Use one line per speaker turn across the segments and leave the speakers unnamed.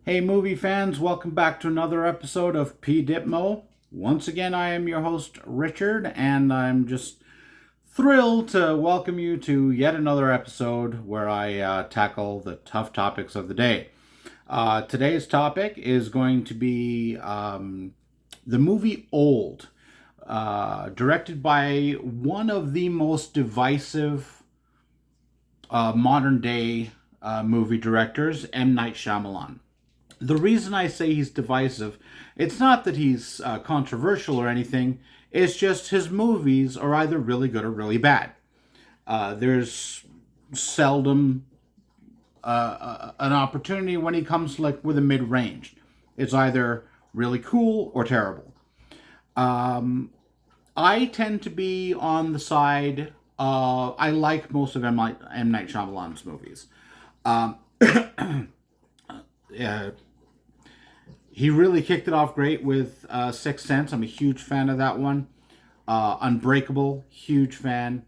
Hey, movie fans, welcome back to another episode of PDPMO. Once again, I am your host, Richard, and I'm just thrilled to welcome you to yet another episode where I tackle the tough topics of the day. Today's topic is going to be the movie Old, directed by one of the most divisive modern day movie directors, M. Night Shyamalan. The reason I say he's divisive, it's not that he's controversial or anything. It's just his movies are either really good or really bad. There's seldom an opportunity when he comes like with a mid range. It's either really cool or terrible. I tend to be on the side. I like most of M. Night Shyamalan's movies. Um, uh, he really kicked it off great with Sixth Sense. I'm a huge fan of that one. Unbreakable, huge fan.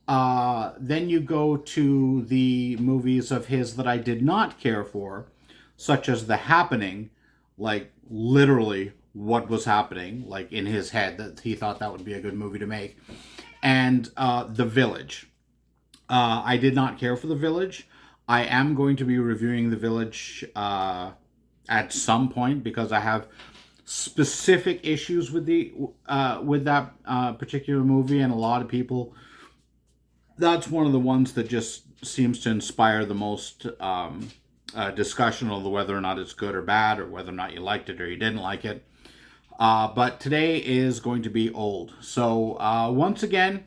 Then you go to the movies of his that I did not care for, such as The Happening, like literally what was happening, like in his head, that he thought that would be a good movie to make, and The Village. I did not care for The Village. I am going to be reviewing The Village at some point because I have specific issues with the with that particular movie, and a lot of people. That's one of the ones that just seems to inspire the most discussion on whether or not it's good or bad, or whether or not you liked it or you didn't like it. But today is going to be Old. So once again,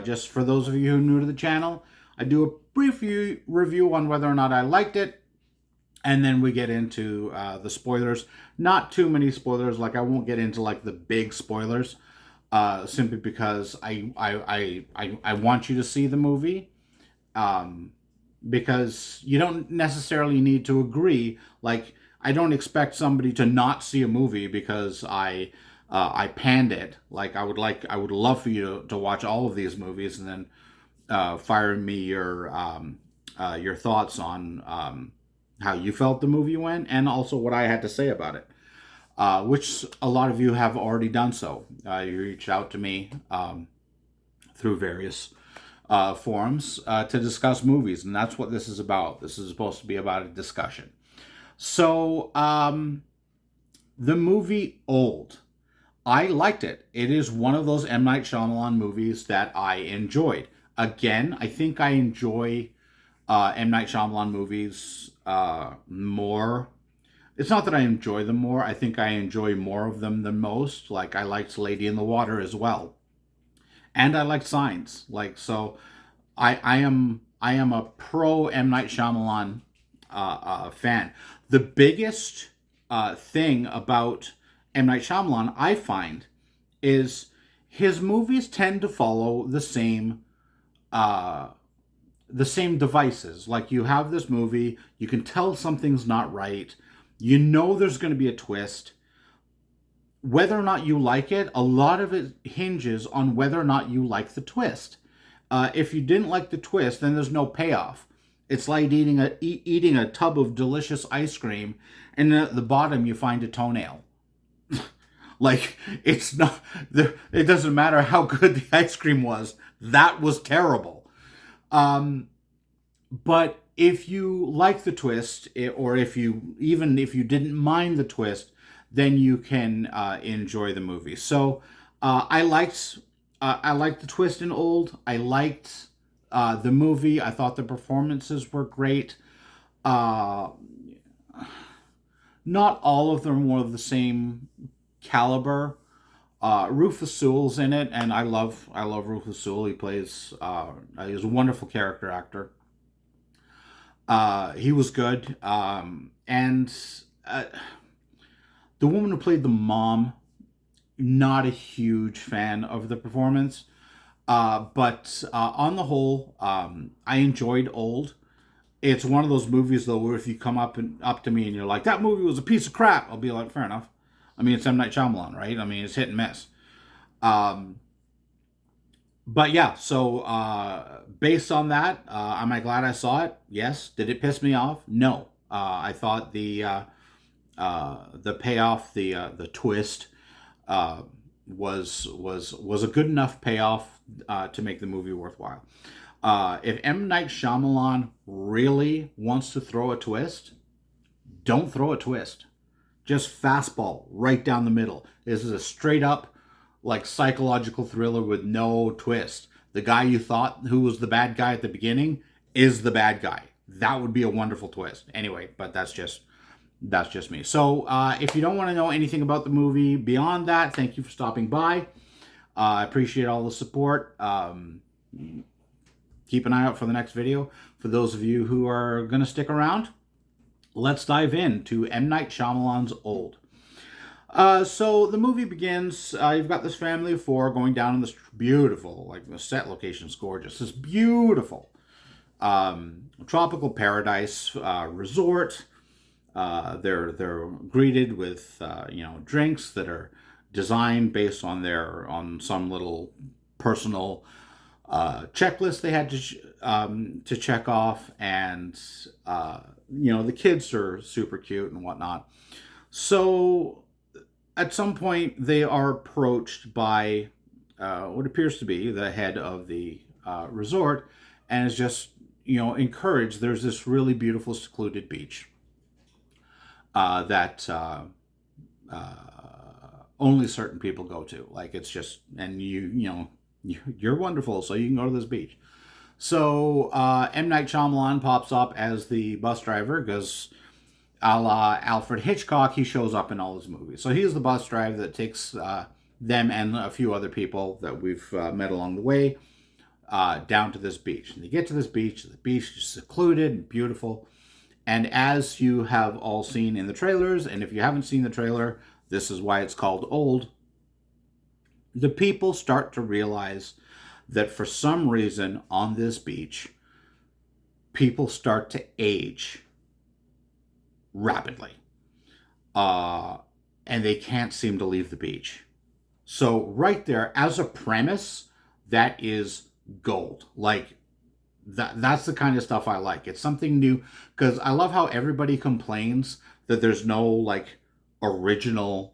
just for those of you who are new to the channel, I do a brief review on whether or not I liked it, and then we get into the spoilers. Not too many spoilers. Like I won't get into like the big spoilers, simply because I want you to see the movie. Because you don't necessarily need to agree. Like I don't expect somebody to not see a movie because I panned it. I would love for you to watch all of these movies and then fire me your thoughts on how you felt the movie went, and also what I had to say about it, which a lot of you have already done so. You reached out to me through various forums to discuss movies, and that's what this is about. This is supposed to be about a discussion. So, the movie Old. I liked it. It is one of those M. Night Shyamalan movies that I enjoyed. Again, I think I enjoy M. Night Shyamalan movies more. It's not that I enjoy them more. I think I enjoy more of them than most. Like I liked Lady in the Water as well, and I liked Signs. I am a pro M. Night Shyamalan fan. The biggest thing about M. Night Shyamalan, I find, is his movies tend to follow uh, the same devices. Like you have this movie, you can tell something's not right. You know there's going to be a twist. Whether or not you like it, a lot of it hinges on whether or not you like the twist. If you didn't like the twist, then there's no payoff. It's like eating a tub of delicious ice cream, and then at the bottom you find a toenail. Like it's not. It doesn't matter how good the ice cream was. That was terrible. But if you like the twist, or if you didn't mind the twist, then you can enjoy the movie. So I liked the twist in Old. I liked the movie. I thought the performances were great. Uh, Not all of them were the same caliber. Rufus Sewell's in it, and I love Rufus Sewell. He's a wonderful character actor. He was good, and the woman who played the mom, not a huge fan of the performance. But on the whole, I enjoyed Old. It's one of those movies though where if you come up to me and you're like, that movie was a piece of crap, I'll be like, fair enough. I mean, it's M. Night Shyamalan, right? I mean, it's hit and miss. Um, but yeah, so based on that, am I glad I saw it? Yes. Did it piss me off? No. I thought the payoff, the twist, uh, was a good enough payoff to make the movie worthwhile. If M. Night Shyamalan really wants to throw a twist, don't throw a twist. Just fastball right down the middle. This is a straight up, like, psychological thriller with no twist. The guy you thought who was the bad guy at the beginning is the bad guy. That would be a wonderful twist. Anyway, but that's just me. So if you don't want to know anything about the movie beyond that, thank you for stopping by. I appreciate all the support. Keep an eye out for the next video. For those of you who are going to stick around, let's dive into M. Night Shyamalan's Old. So the movie begins, you've got this family of four going down in this beautiful, like, the set location's gorgeous, this beautiful tropical paradise resort. They're greeted with drinks that are designed based on some little personal checklist they had to check off, and the kids are super cute and whatnot. So at some point they are approached by what appears to be the head of the resort, and is just encouraged. There's this really beautiful secluded beach that only certain people go to. Like, it's just, and you're wonderful, so you can go to this beach. So M. Night Shyamalan pops up as the bus driver because, a la Alfred Hitchcock, he shows up in all his movies. So he's the bus driver that takes them and a few other people that we've met along the way down to this beach. And they get to this beach. The beach is secluded and beautiful. And as you have all seen in the trailers, and if you haven't seen the trailer, this is why it's called Old, the people start to realize that for some reason on this beach, people start to age rapidly. And they can't seem to leave the beach. So right there, as a premise, that is gold. Like, that's the kind of stuff I like. It's something new, because I love how everybody complains that there's no original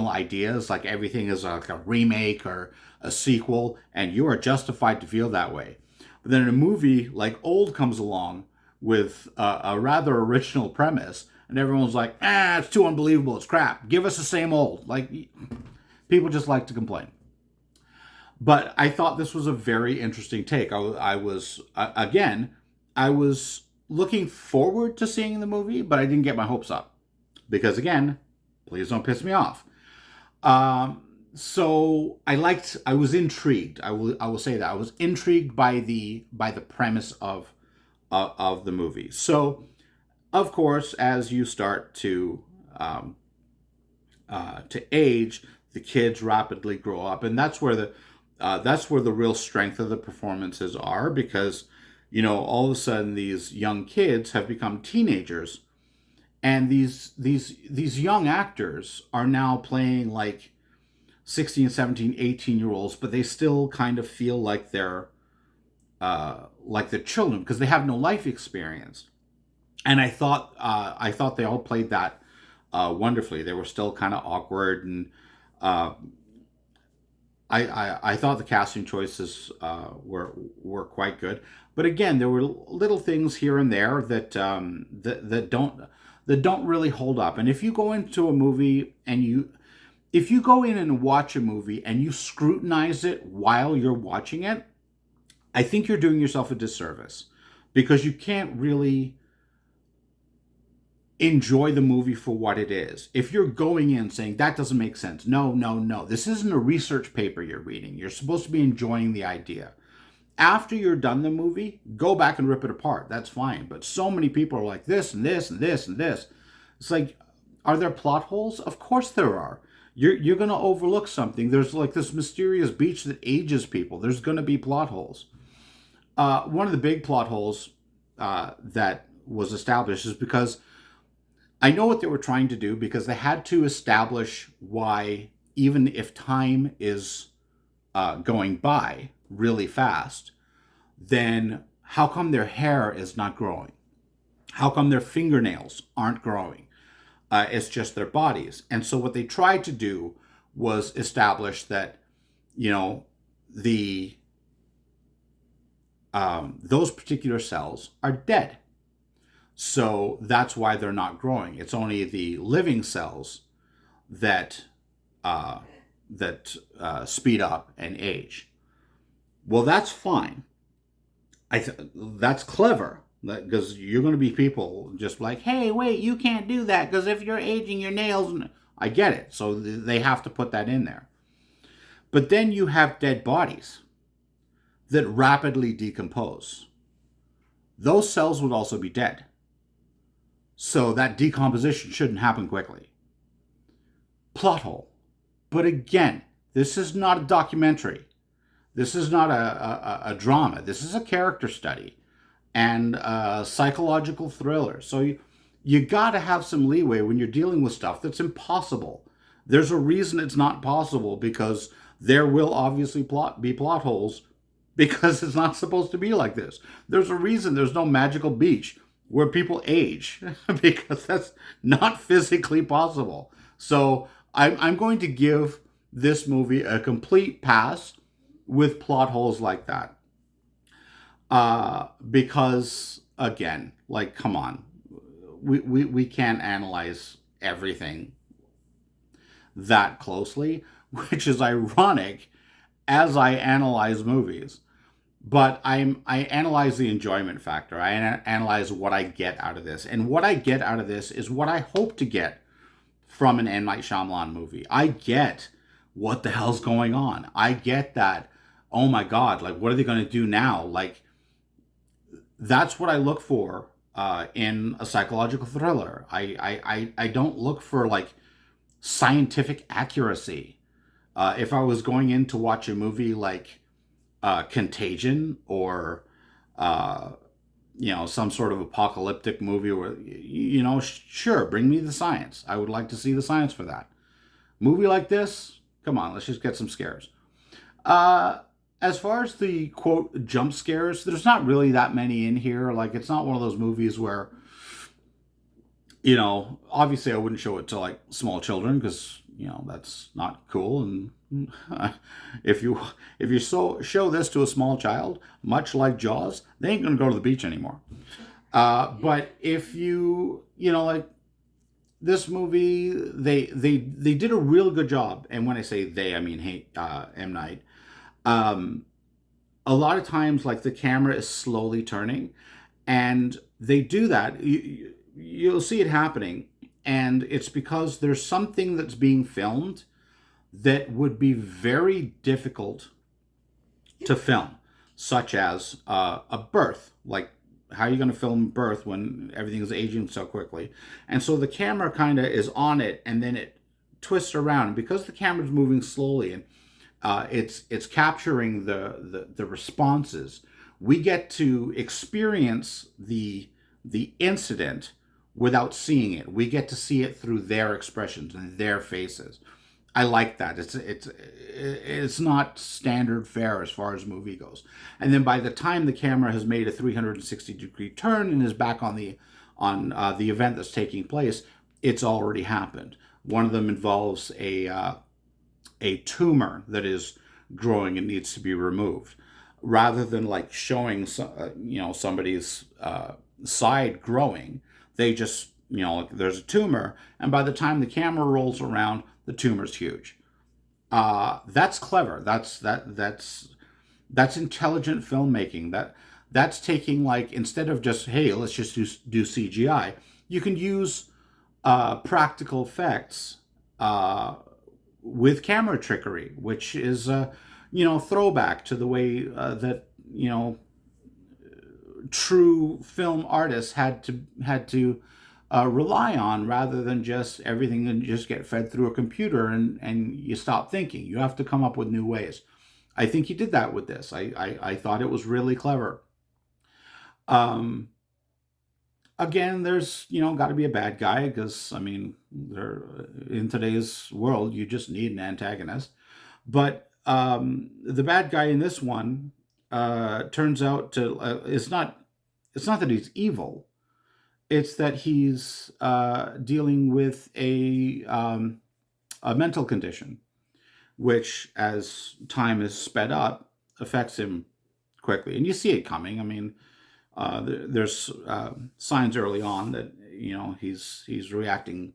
ideas. Like, everything is like a remake or a sequel, and you are justified to feel that way. But then a movie like Old comes along with a rather original premise, and everyone's like, it's too unbelievable, it's crap, give us the same Old. Like, people just like to complain. But I thought this was a very interesting take. I was looking forward to seeing the movie, but I didn't get my hopes up. Because, again, please don't piss me off. So I was intrigued. I will say that. I was intrigued by the premise of the movie. So, of course, as you start to age, the kids rapidly grow up. And that's where the real strength of the performances are, because all of a sudden these young kids have become teenagers, and these young actors are now playing like 16, 17, 18-year-olds, but they still kind of feel like they're children, because they have no life experience. And I thought they all played that wonderfully. They were still kind of awkward, and I thought the casting choices were quite good, but again, there were little things here and there that don't really hold up. And if you go into a movie and if you go in and watch a movie and you scrutinize it while you're watching it, I think you're doing yourself a disservice, because you can't really enjoy the movie for what it is. If you're going in saying, that doesn't make sense, no, this isn't a research paper you're reading. You're supposed to be enjoying the idea. After you're done the movie, go back and rip it apart. That's fine. But so many people are like, this and this and this and this. It's like, are there plot holes? Of course there are. You're going to overlook something. There's like this mysterious beach that ages people. There's going to be plot holes. One of the big plot holes that was established is because I know what they were trying to do, because they had to establish why, even if time is going by really fast, then how come their hair is not growing? How come their fingernails aren't growing? It's just their bodies. And so what they tried to do was establish that, you know, the those particular cells are dead. So that's why they're not growing. It's only the living cells that uh, speed up and age. Well, that's fine. That's clever because you're going to be people just like, hey, wait, you can't do that because if you're aging your nails, I get it. So they have to put that in there. But then you have dead bodies that rapidly decompose. Those cells would also be dead. So that decomposition shouldn't happen quickly. Plot hole. But again, this is not a documentary. This is not a drama. This is a character study and a psychological thriller. So you got to have some leeway when you're dealing with stuff that's impossible. There's a reason it's not possible because there will obviously be plot holes because it's not supposed to be like this. There's a reason there's no magical beach where people age because that's not physically possible. So I'm going to give this movie a complete pass with plot holes like that. Because, again, like, come on. We can't analyze everything that closely, which is ironic as I analyze movies. But I analyze the enjoyment factor. I analyze what I get out of this. And what I get out of this is what I hope to get from an M. Night Shyamalan movie. I get what the hell's going on. I get that, oh my God, like, what are they going to do now? Like, that's what I look for in a psychological thriller. I don't look for, like, scientific accuracy. If I was going in to watch a movie like Contagion or some sort of apocalyptic movie where sure, bring me the science. I would like to see the science for that. Movie like this, come on, let's just get some scares. As far as the quote jump scares, there's not really that many in here. Like, it's not one of those movies where, obviously I wouldn't show it to, like, small children because that's not cool. And if you show this to a small child, much like Jaws, they ain't gonna go to the beach anymore. But if like this movie, they did a real good job. And when I say they, I mean M. Night. A lot of times, like, the camera is slowly turning, and they do that. You'll see it happening, and it's because there's something that's being filmed that would be very difficult to film, such as a birth. Like, how are you going to film birth when everything is aging so quickly? And so the camera kind of is on it, and then it twists around. And because the camera's moving slowly, and it's capturing the responses, we get to experience the incident without seeing it. We get to see it through their expressions and their faces. I like that. It's not standard fare as far as movie goes. And then by the time the camera has made a 360-degree turn and is back on the event that's taking place, it's already happened. One of them involves a tumor that is growing and needs to be removed, rather than, like, showing somebody's side growing. They just there's a tumor, and by the time the camera rolls around, the tumor's huge. That's clever. That's intelligent filmmaking. That's taking, like, instead of just, hey, let's just do CGI, you can use practical effects with camera trickery, which is throwback to the way that true film artists had to rely on, rather than just everything and just get fed through a computer and you stop thinking. You have to come up with new ways. I think he did that with this. I thought it was really clever. Again, there's got to be a bad guy, because I mean, in today's world you just need an antagonist. But the bad guy in this one turns out to it's not that he's evil. It's that he's dealing with a mental condition, which, as time is sped up, affects him quickly, and you see it coming. I mean, there's signs early on that he's reacting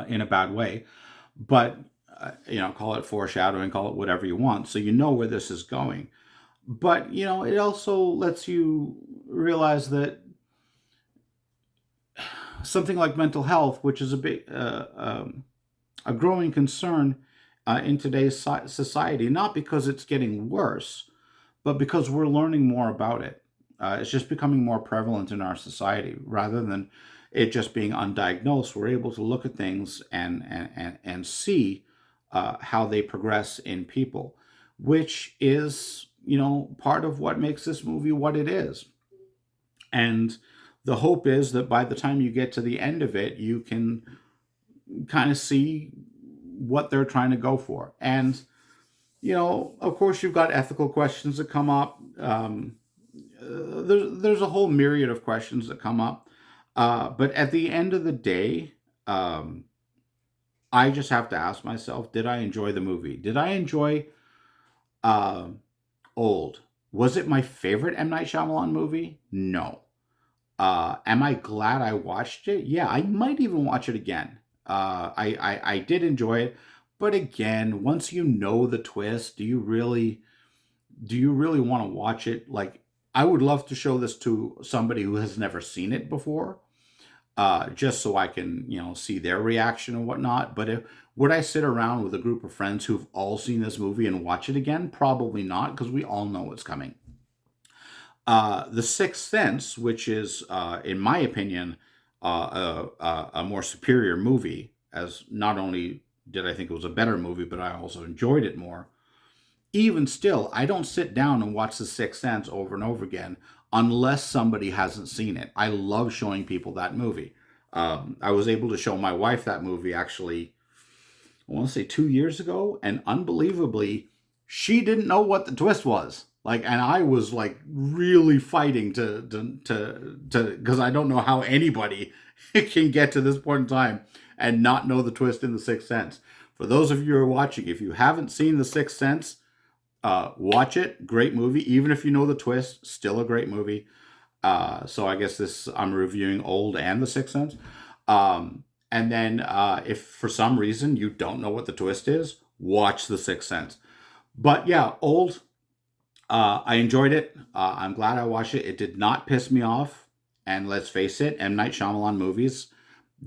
in a bad way, but call it foreshadowing, call it whatever you want, so you know where this is going. But it also lets you realize that something like mental health, which is a growing concern in today's society, not because it's getting worse, but because we're learning more about it. It's just becoming more prevalent in our society rather than it just being undiagnosed. We're able to look at things and see how they progress in people, which is part of what makes this movie what it is. And the hope is that by the time you get to the end of it, you can kind of see what they're trying to go for. And of course, you've got ethical questions that come up. There's a whole myriad of questions that come up. But at the end of the day, I just have to ask myself, did I enjoy the movie? Did I enjoy Old? Was it my favorite M. Night Shyamalan movie? No. Am I glad I watched it? Yeah, I might even watch it again. I did enjoy it. But again, once you know the twist, do you really want to watch it? Like, I would love to show this to somebody who has never seen it before, just so I can, see their reaction and whatnot. But would I sit around with a group of friends who've all seen this movie and watch it again? Probably not, because we all know what's coming. The Sixth Sense, which is, in my opinion, a more superior movie, as not only did I think it was a better movie, but I also enjoyed it more. Even still, I don't sit down and watch The Sixth Sense over and over again unless somebody hasn't seen it. I love showing people that movie. I was able to show my wife that movie, actually, I want to say 2 years ago, and unbelievably, she didn't know what the twist was. And I was really fighting to because I don't know how anybody can get to this point in time and not know the twist in The Sixth Sense. For those of you who are watching, if you haven't seen The Sixth Sense, watch it. Great movie. Even if you know the twist, still a great movie. So I guess I'm reviewing Old and The Sixth Sense. And then if for some reason you don't know what the twist is, watch The Sixth Sense. But yeah, Old, I enjoyed it. I'm glad I watched it. It did not piss me off. And let's face it, M. Night Shyamalan movies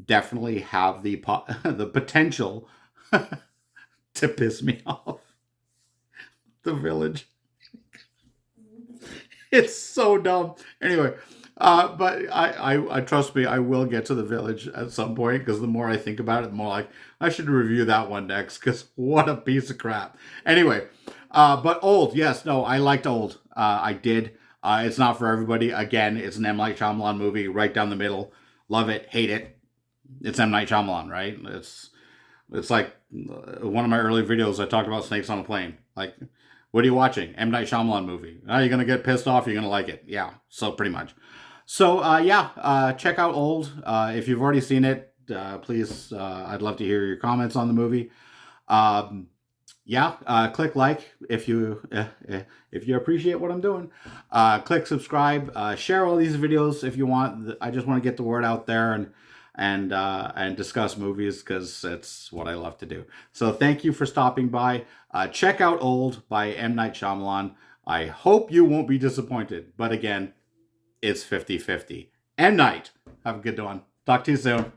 definitely have the potential to piss me off. The Village. It's so dumb. Anyway, but I trust me, I will get to The Village at some point, because the more I think about it, the more I should review that one next, because what a piece of crap. Anyway, but Old, yes, no, I liked Old. I did. It's not for everybody. Again, it's an M. Night Shyamalan movie, right down the middle. Love it, hate it. It's M. Night Shyamalan, right? It's like one of my early videos, I talked about snakes on a plane. What are you watching? M. Night Shyamalan movie. Are you going to get pissed off? You're going to like it. Yeah, so pretty much. So, check out Old. If you've already seen it, please, I'd love to hear your comments on the movie. Click like if you appreciate what I'm doing. Click subscribe. Share all these videos if you want. I just want to get the word out there and discuss movies, because it's what I love to do. So thank you for stopping by. Check out Old by M. Night Shyamalan. I hope you won't be disappointed. But again, it's 50-50. M. Night, have a good one. Talk to you soon.